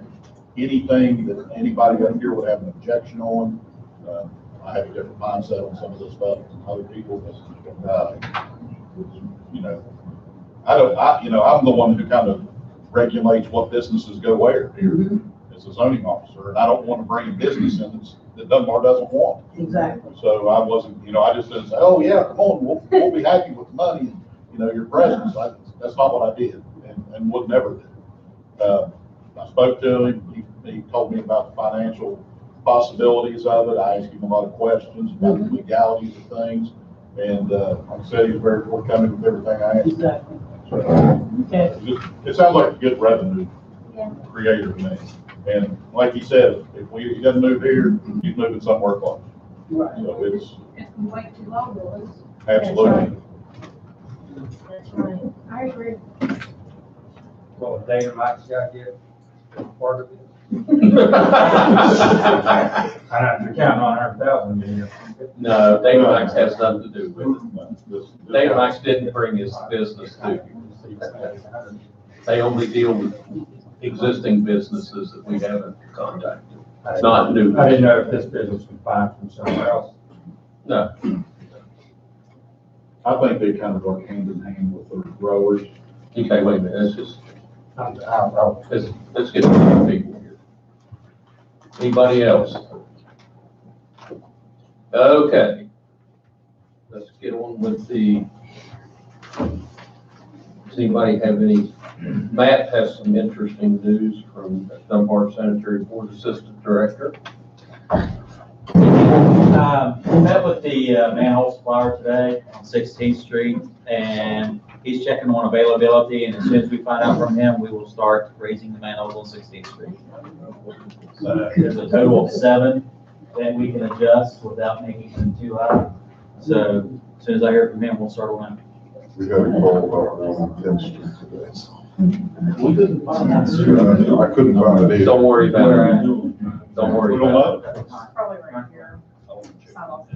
anything that anybody up here would have an objection on. I have a different mindset on some of this stuff than other people. I'm the one who kind of regulates what businesses go where here as a zoning officer, and I don't want to bring a business in that Dunbar doesn't want. Exactly. So I wasn't, I just didn't say, oh yeah, come on, we'll be happy with the money and, your presence. That's not what I did and would never do. I spoke to him, he told me about the financial possibilities of it. I asked him a lot of questions about the legalities of things, and like I said, he was very forthcoming with everything I asked. Exactly. So, Okay. it sounds like a good revenue creator to me. And like you said, if he doesn't move here, he's moving somewhere close. Right. So it's If we wait too long, we'll lose. absolutely. That's right. I agree. Well, Dana Mike's got you part of it. I have to count on 100,000. No, Dana Max has nothing to do with it. Dana Max didn't bring his business to you. They only deal with existing businesses that we haven't contacted, not new. I didn't know if this business would find from somewhere else. No, I think they kind of go hand in hand with the growers. okay, wait a minute, let's just, I don't know. let's get some people here. Anybody else? Okay. Let's get on with the, does anybody have any, Matt has some interesting news from Dunbar Sanitary Board Assistant Director. We met with the manhole supplier today on 16th Street, and he's checking on availability, and as soon as we find out from him, we will start raising the manholes on 16th Street. So there's a total of 7 that we can adjust without making them too high. So as soon as I hear from him, we'll start on We got a call on 10th Street today. We couldn't find that. I couldn't find it either. Don't worry about it. Don't worry about it. Probably right here. Sidewalk.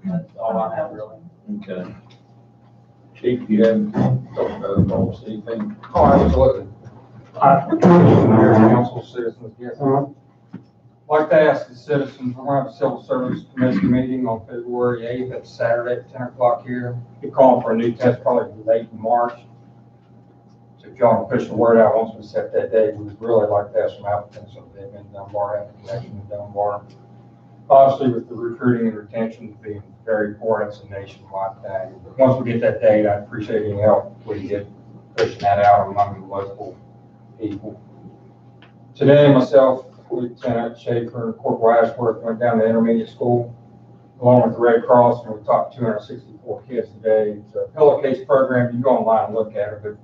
That's all I have really. Okay. Chief, you have, anything? Oh, absolutely. Mayor, council, citizens, yes. I'd like to ask the citizens, we're going to have a civil service commission meeting on February 8th, that's Saturday at 10 o'clock here. We're calling for a new test probably late in March. So if y'all can push the word out once we set that date, we'd really like to have some applicants if they've been in Dunbar, have a connection to Dunbar. Obviously, with the recruiting and retention being very important, it's a nationwide thing. But once we get that date, I'd appreciate any help we can get pushing that out among the local people. Today, myself, Lieutenant Schaefer, and Corporal Ashworth went down to intermediate school along with the Red Cross, and we taught 264 kids today. It's a pillowcase program. You can go online and look at it, but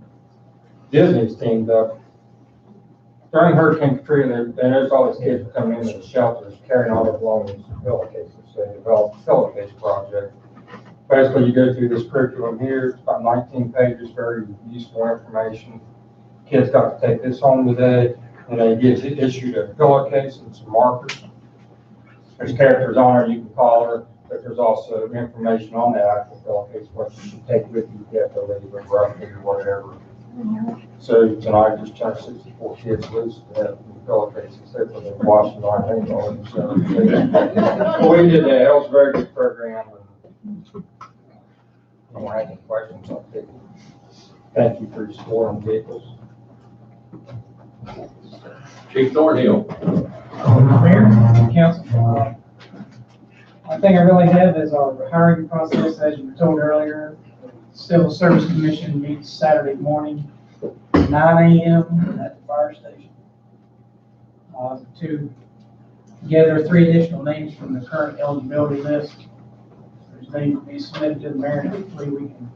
Disney's teamed up. During Hurricane Katrina, they noticed all these kids were coming into the shelters carrying all their belongings in pillowcases. So they developed a pillowcase project. Basically, you go through this curriculum here. It's about 19 pages, very useful information. Kids got to take this home today, and they get issued a pillowcase and some markers. There's characters on her you can call her, but there's also information on that actual pillowcase, what you should take with you if you have to leave it roughly or whatever. So tonight, just turned 64 kids loose to have pillowcases, except for the washing line anymore. So we did that. It was a very good program. I don't have any questions. I'll take it. Thank you for your support on vehicles. Chief Thornhill. Mayor, council, one thing I really have is our hiring process, as you were told earlier. The Civil Service Commission meets Saturday morning, 9 a.m. at the fire station. To gather 3 additional names from the current eligibility list. There's names to be submitted to the mayor, and hopefully we can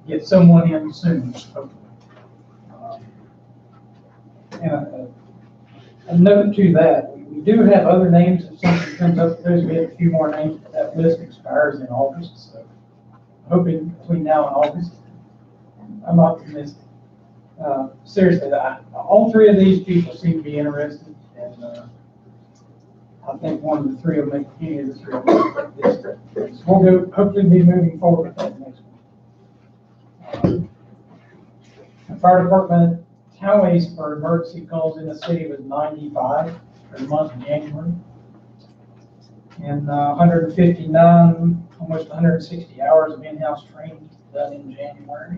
get someone in soon. And a note to that, we do have other names if something comes up with those. We have a few more names, but that list expires in August, so hoping between now and August. I'm optimistic. Seriously, all 3 of these people seem to be interested, and I think one of the 3 will make any of the 3 will make this. So we'll go, hopefully be moving forward with that next one. The fire department tallies for emergency calls in the city was 95 for the month of January. And 159, almost 160 hours of in-house training done in January.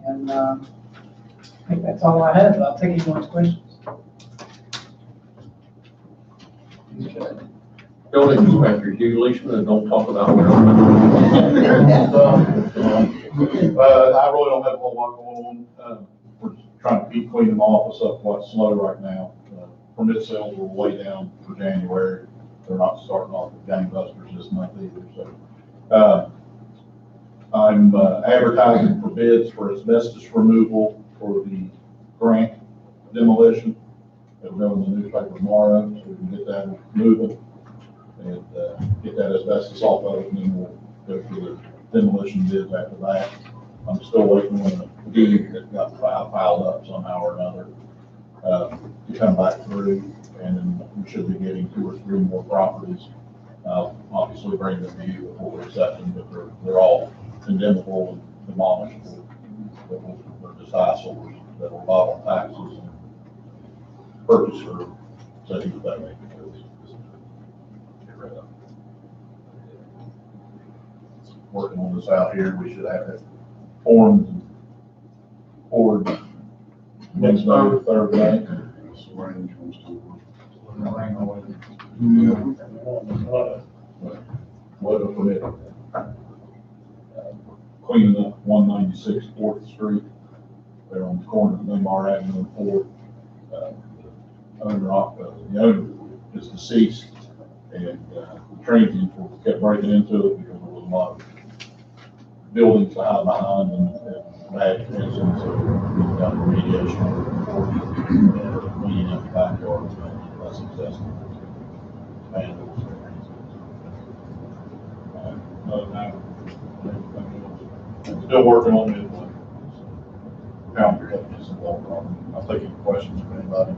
And I think that's all I have. I'll take anyone's questions. Building inspector, Hugh Leishman, and don't talk about where. I really don't have a whole lot going on. We're trying to keep cleaning the office up quite slow right now. Permit sales were way down for January. They're not starting off with gangbusters this month either. So I'm advertising for bids for asbestos removal for the grant demolition. It'll go in the newspaper tomorrow, so we can get that moving and get that asbestos off of it, and then we'll go through the demolition bids after that. I'm still waiting on the deed that got piled up somehow or another to come back through, and then we should be getting 2 or 3 more properties. Obviously bring them to you before we accept them, but they're all condemnable and demolishable. They're just eyesores that will bottle taxes. Purchaser said he was better make it good. Get rid of it. Working on this out here, we should have it formed and poured next Thursday. Rain comes to. Weather permitting. Cleaning up 196 4th Street. They're on the corner of Dunbar Avenue and 4th. The owner is deceased, and the transient kept breaking into it because there was a lot of buildings to hide behind and bad fencing, so we've got remediation and cleaning up the backyard to make it less accessible. Vandals. Other than that, still working on it. Pound your head is involved. I'll take any questions from anybody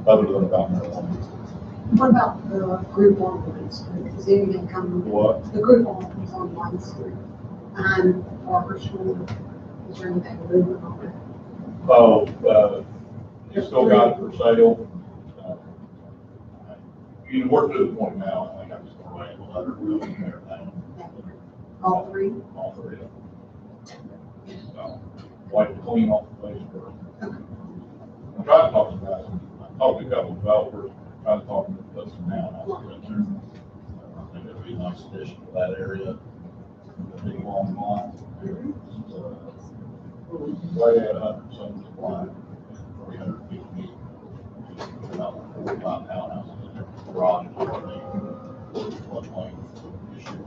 other than about marijuana. What about the group on One Street? Is anything coming? What? The group on One Street, behind Barber School. Is there anything moving on it? Oh, you still got it for sale. We're to the point now, I think I'm just gonna write a letter and tear it down. All 3? All 3 of them. Like to clean off the place first. I tried to talk to guys, I talked to a couple of developers, tried to talk to them, but now, I think it'd be a nice addition to that area. A big long lot. Right at 100 supply, 300 feet. About 4 or 5 townhouses in there. Garage, floodplain issue.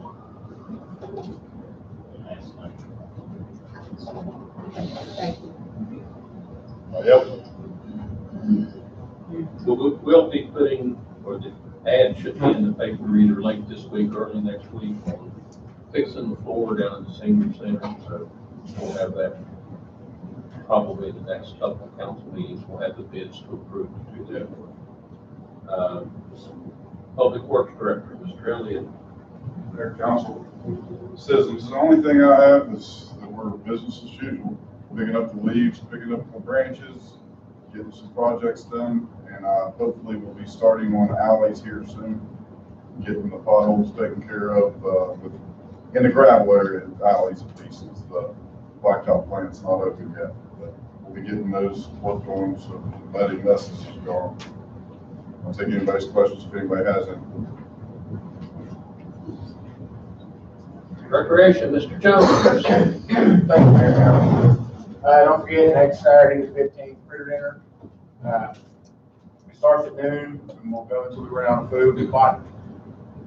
Thank you. Yep. We'll be putting, or the ad should be in the paper either late this week or early next week, fixing the floor down at the senior center, so we'll have that probably the next couple of council meetings. We'll have the bids to approve to do that. Public Works Director, Mr. Elliott. Mayor, council, citizens, the only thing I have is that we're business as usual, picking up the leaves, picking up the branches, getting some projects done, and hopefully we'll be starting on alleys here soon, getting the potholes taken care of in the gravel area, alleys and pieces. The blacktop plant's not open yet, but we'll be getting those worked on, so the muddy messes is gone. I'll take anybody's questions if anybody has any. Recreation, Mr. Jones. Thank you, Mayor. Don't forget, next Saturday, the 15th, Critter Dinner. It starts at noon, and we'll go until we run out of food. We kind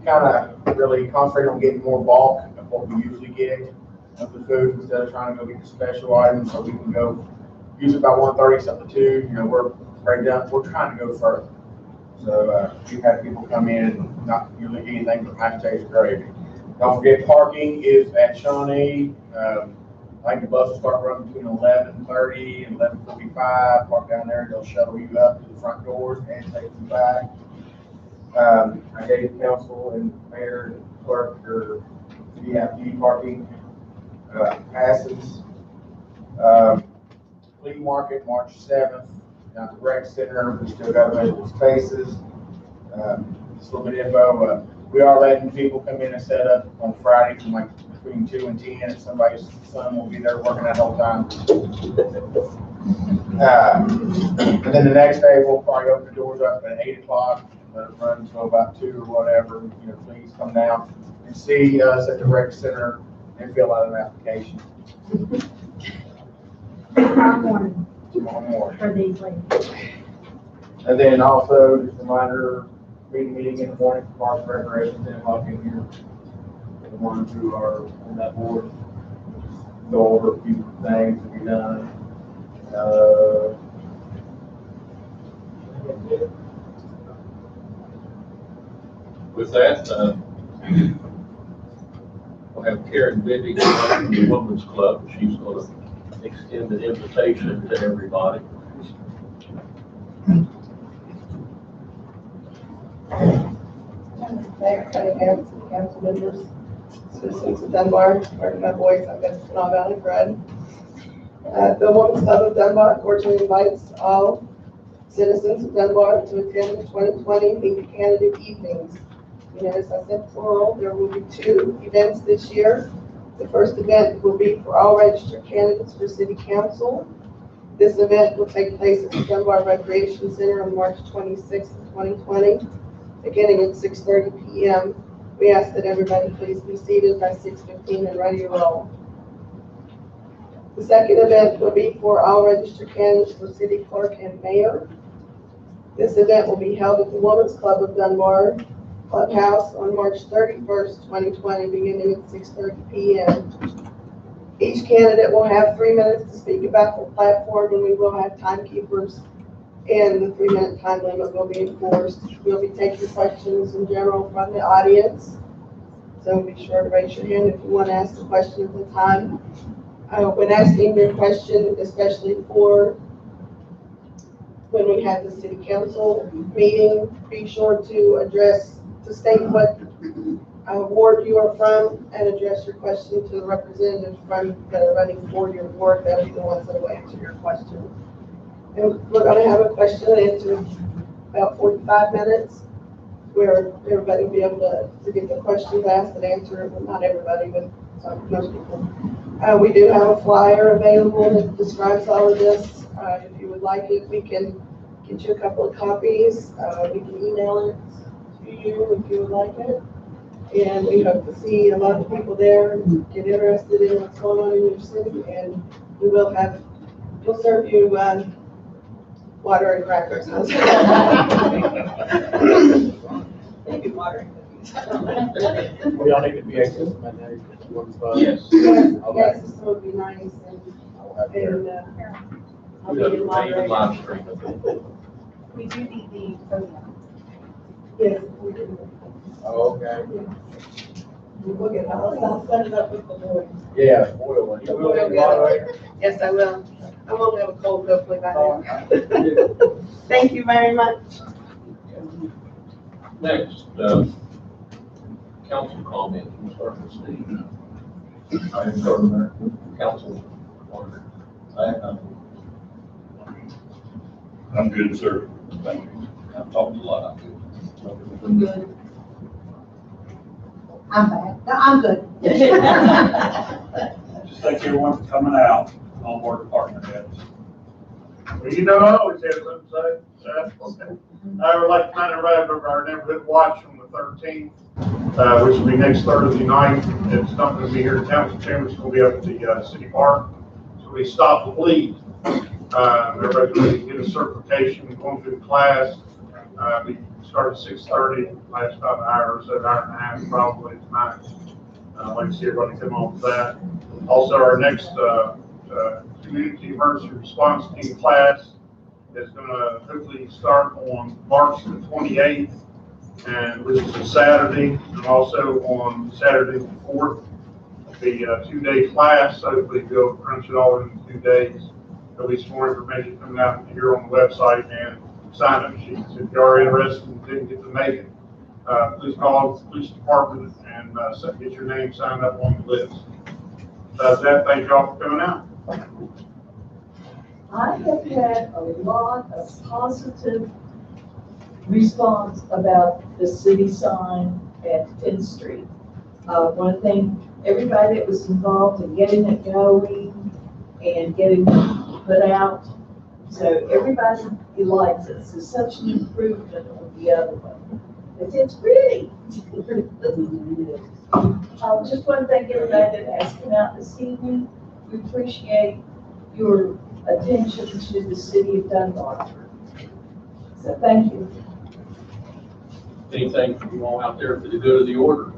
of really concentrate on getting more bulk of what we usually get of the food instead of trying to go get the special items, so we can go use about 1:30, something to 2. We're right down. We're trying to go further. So we've had people come in and not usually anything but mashed potatoes and gravy. Don't forget, parking is at Shawnee. I think the bus will start running between 11:30 and 11:45. Park down there, they'll shuttle you up to the front doors and take you back. I gave council and mayor and clerk your VIP parking passes. Flea Market, March 7th, down at the rec center. We still got available spaces. Just a little bit of info. We are letting people come in and set up on Friday from like between 2 and 10. If somebody's son will be there working that whole time. And then the next day, we'll probably open the doors up at 8 o'clock, let it run until about 2 or whatever. Please come down and see us at the rec center and fill out an application. Tomorrow morning Tomorrow morning. for these ladies. And then also, just a reminder, meeting in the morning for Parks and Recreation, 10 o'clock in here. The ones who are on that board, go over a few things to be done. With that, we'll have Karen Bibby from the Women's Club. She's going to extend an invitation to everybody. Mayor, County Council members, citizens of Dunbar, pardon my voice, I've got Kanawha Valley bred. The Women's Club of Dunbar cordially invites all citizens of Dunbar to attend the 2020 Lead Candidate Evenings. You know, as I said before, there will be 2 events this year. The first event will be for all registered candidates for City Council. This event will take place at the Dunbar Recreation Center on March 26th, 2020, beginning at 6:30 p.m. We ask that everybody please be seated by 6:15 and ready to roll. The second event will be for all registered candidates for City Clerk and Mayor. This event will be held at the Women's Club of Dunbar Clubhouse on March 31st, 2020, beginning at 6:30 p.m. Each candidate will have 3 minutes to speak about the platform, and we will have timekeepers, and the 3-minute time limit will be enforced. We'll be taking questions in general from the audience, so be sure to raise your hand if you want to ask a question at the time. When asking your question, especially for when we have the City Council meeting, be sure to state what ward you are from and address your question to the representatives from that are running for your ward. They'll be the ones that will answer your question. And we're going to have a question and answer about 45 minutes where everybody will be able to get the questions asked and answer it. Well, not everybody, but most people. We do have a flyer available that describes all of this. If you would like it, we can get you a couple of copies. We can email it to you if you would like it. And we hope to see a lot of people there and get interested in what's going on in your city. And we'll serve you water and crackers. Maybe water and cookies. We all need to be accessible. Yes. Yes, this would be nice. I'll be in Live stream of it. We do need the podium. Yes, we do. Oh, okay. We'll get I'll set it up with the board. Yeah, boy, you will be moderator. Yes, I will. I won't have a cold hopefully by then. Thank you very much. Next, council comments. We'll start with Steve. I am starting there. Council. I have nothing. I'm good, sir. Thank you. I've talked a lot. I'm good. I'm back. No, I'm good. Just thank everyone for coming out, all board department heads. Well, you know, I always have something to say. I would like to thank everybody for our neighborhood watch on the 13th, which will be next Thursday night. It's not going to be here in Council Chambers. It's going to be up at the City Park. So we Stop the Bleed. Everybody's going to get a certification, going through the class. We started at 6:30, last about an hour, so an hour and a half probably tonight. I'd like to see everybody come on with that. Also, our next community emergency response team class is going to hopefully start on March the 28th, and which is a Saturday, and also on Saturday the 4th, the 2-day class. So hopefully we'll crunch it all in 2 days. There'll be some more information coming out here on the website and sign-up sheets. If you are interested and didn't get to make it, please call the police department and get your name signed up on the list. That's that. Thank you all for coming out. I have had a lot of positive response about the city sign at 10th Street. I want to thank everybody that was involved in getting it going and getting it put out. So everybody likes it. It's such an improvement on the other one. It's pretty. I just want to thank everybody that has come out this evening. We appreciate your attention to the city of Dunbar. So thank you. Anything from you all out there for the good of the order?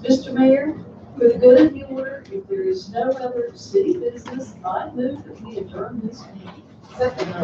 Mr. Mayor, for the good of the order, if there is no other city business, I move that we adjourn this meeting. Whatever.